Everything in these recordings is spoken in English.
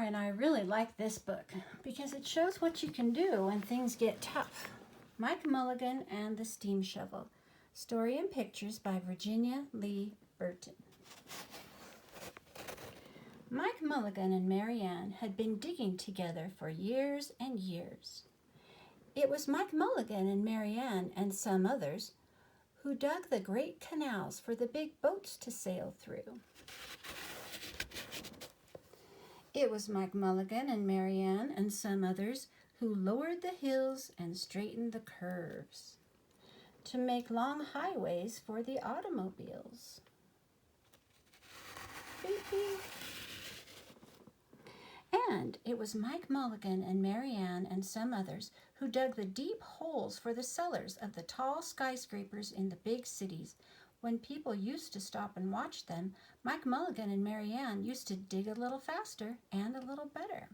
and I really like this book because it shows what you can do when things get tough. Mike Mulligan and the Steam Shovel. Story and pictures by Virginia Lee Burton. Mike Mulligan and Mary Ann had been digging together for years and years. It was Mike Mulligan and Mary Ann and some others who dug the great canals for the big boats to sail through. It was Mike Mulligan and Mary Ann and some others who lowered the hills and straightened the curves to make long highways for the automobiles. Beep, beep. And it was Mike Mulligan and Mary Ann and some others who dug the deep holes for the cellars of the tall skyscrapers in the big cities. When people used to stop and watch them, Mike Mulligan and Mary Ann used to dig a little faster and a little better.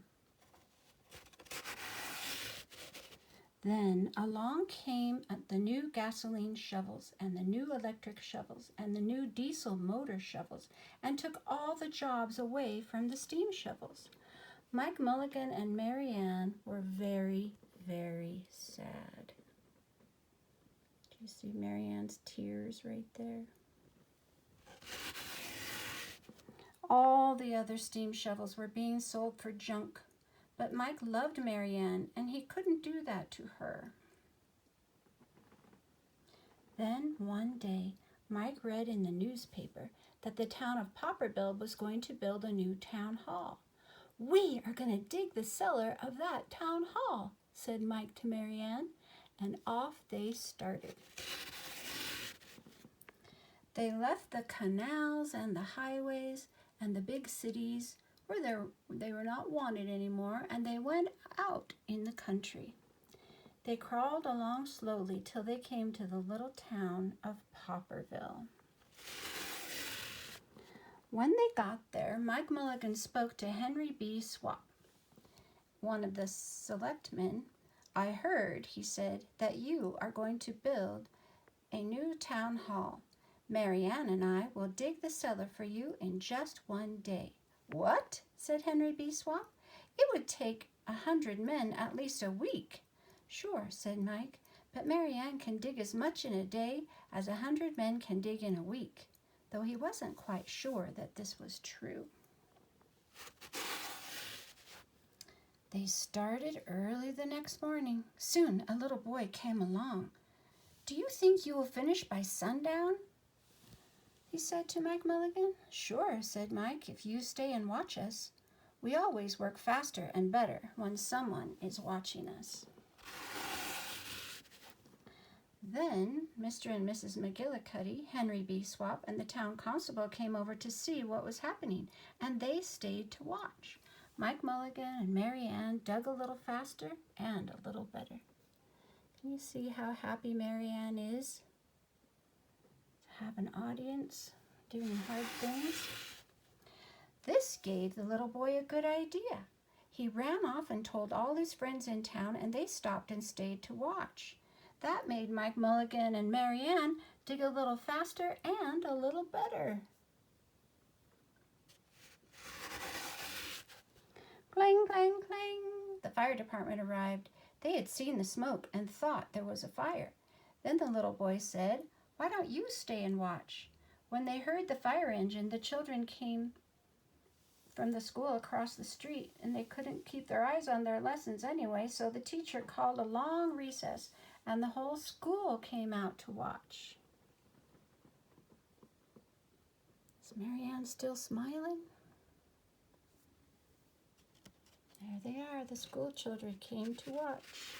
Then along came the new gasoline shovels and the new electric shovels and the new diesel motor shovels and took all the jobs away from the steam shovels. Mike Mulligan and Mary Ann were very, very sad. Do you see Mary Ann's tears right there? All the other steam shovels were being sold for junk, but Mike loved Mary Ann and he couldn't do that to her. Then one day, Mike read in the newspaper that the town of Popperville was going to build a new town hall. "We are going to dig the cellar of that town hall," said Mike to Mary Ann, and off they started. They left the canals and the highways and the big cities where they were not wanted anymore, and they went out in the country. They crawled along slowly till they came to the little town of Popperville. When they got there, Mike Mulligan spoke to Henry B. Swap, one of the selectmen. "I heard," he said, "that you are going to build a new town hall. Mary Ann and I will dig the cellar for you in just one day." "What?" said Henry B. Swap. "It would take 100 men at least a week." "Sure," said Mike, "but Mary Ann can dig as much in a day as 100 men can dig in a week," though he wasn't quite sure that this was true. They started early the next morning. Soon a little boy came along. "Do you think you will finish by sundown?" he said to Mike Mulligan. "Sure," said Mike, "if you stay and watch us. We always work faster and better when someone is watching us." Then Mr. and Mrs. McGillicuddy, Henry B. Swap, and the town constable came over to see what was happening, and they stayed to watch. Mike Mulligan and Mary Ann dug a little faster and a little better. Can you see how happy Mary Ann is to have an audience doing hard things? This gave the little boy a good idea. He ran off and told all his friends in town, and they stopped and stayed to watch. That made Mike Mulligan and Mary Ann dig a little faster and a little better. Clang, clang, clang. The fire department arrived. They had seen the smoke and thought there was a fire. Then the little boy said, "Why don't you stay and watch?" When they heard the fire engine, the children came from the school across the street, and they couldn't keep their eyes on their lessons anyway, so the teacher called a long recess, and the whole school came out to watch. Is Mary Ann still smiling? There they are, the school children came to watch.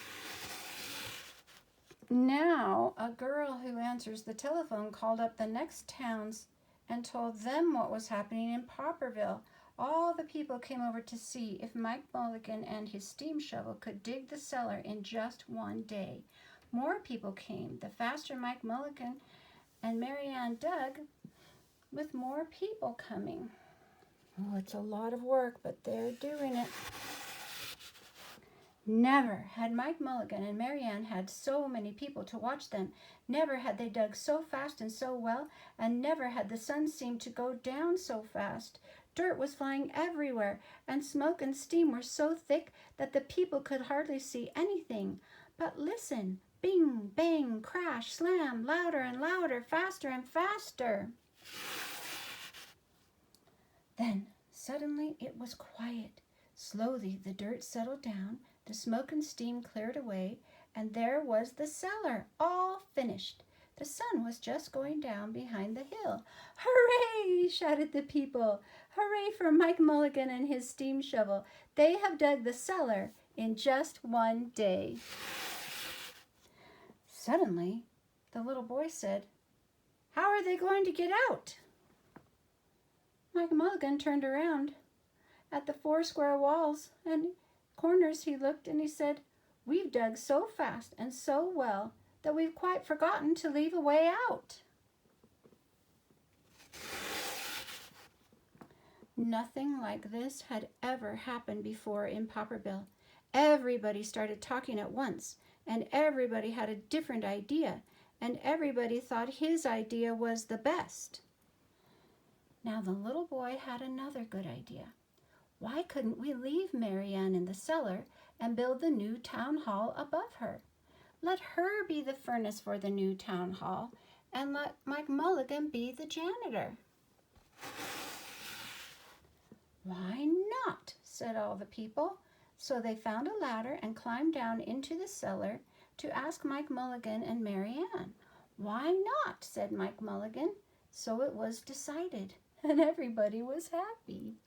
Now, a girl who answers the telephone called up the next towns and told them what was happening in Popperville. All the people came over to see if Mike Mulligan and his steam shovel could dig the cellar in just one day. More people came. The faster Mike Mulligan and Mary Ann dug, with more people coming. Oh, it's a lot of work, but they're doing it. Never had Mike Mulligan and Mary Ann had so many people to watch them. Never had they dug so fast and so well, and never had the sun seemed to go down so fast. Dirt was flying everywhere, and smoke and steam were so thick that the people could hardly see anything. But listen, bing, bang, crash, slam, louder and louder, faster and faster. Then suddenly it was quiet. Slowly the dirt settled down, the smoke and steam cleared away, and there was the cellar, all finished. The sun was just going down behind the hill. "Hooray!" shouted the people. "Hooray for Mike Mulligan and his steam shovel. They have dug the cellar in just one day." Suddenly, the little boy said, "How are they going to get out?" Mike Mulligan turned around. At the 4 square walls and corners he looked, and he said, "We've dug so fast and so well that we've quite forgotten to leave a way out." Nothing like this had ever happened before in Popperville. Everybody started talking at once, and everybody had a different idea, and everybody thought his idea was the best. Now the little boy had another good idea. Why couldn't we leave Mary Ann in the cellar and build the new town hall above her? Let her be the furnace for the new town hall, and let Mike Mulligan be the janitor. "Why not?" said all the people. So they found a ladder and climbed down into the cellar to ask Mike Mulligan and Mary Ann. "Why not?" said Mike Mulligan. So it was decided, and everybody was happy.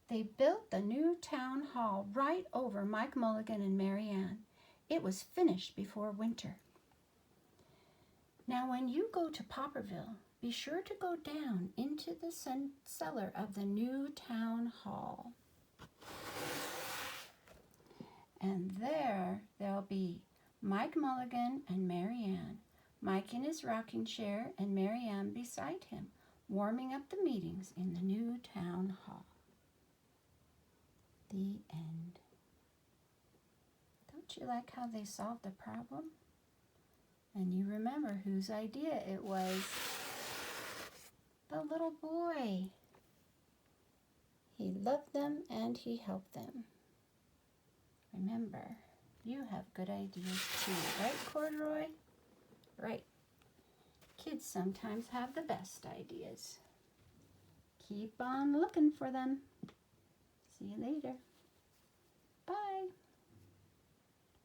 They built the new town hall right over Mike Mulligan and Mary Ann. It was finished before winter. Now when you go to Popperville, be sure to go down into the cellar of the new town hall. And there'll be Mike Mulligan and Mary Ann, Mike in his rocking chair and Mary Ann beside him, warming up the meetings in the new town hall. The end. Don't you like how they solved the problem? And you remember whose idea it was. The little boy. He loved them and he helped them. Remember, you have good ideas too, right, Corduroy? Right. Kids sometimes have the best ideas. Keep on looking for them. See you later. Bye.